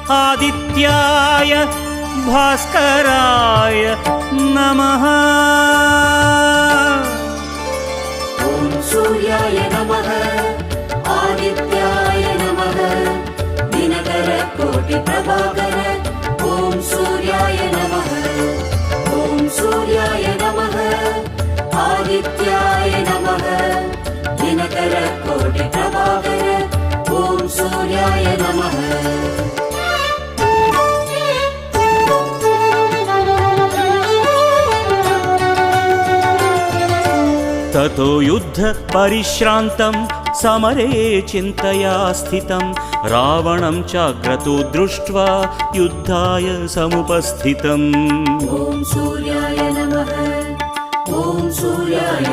आदित्याय भास्कराय नमः। ॐ सूर्याय नमः आदित्याय नमः दिनकर कोटि प्रभाकर। ॐ सूर्याय नमः ॐ सूर्याय नमः आदित्याय नमः दिनकर कोटि प्रभाकर। ॐ सूर्याय नमः। ततो युद्ध परिश्रान्तं समरे चिन्तया स्थितं रावणं चाग्रतो दृष्ट्वा युद्धाय समुपस्थितम्। ॐ सूर्याय नमः ॐ सूर्याय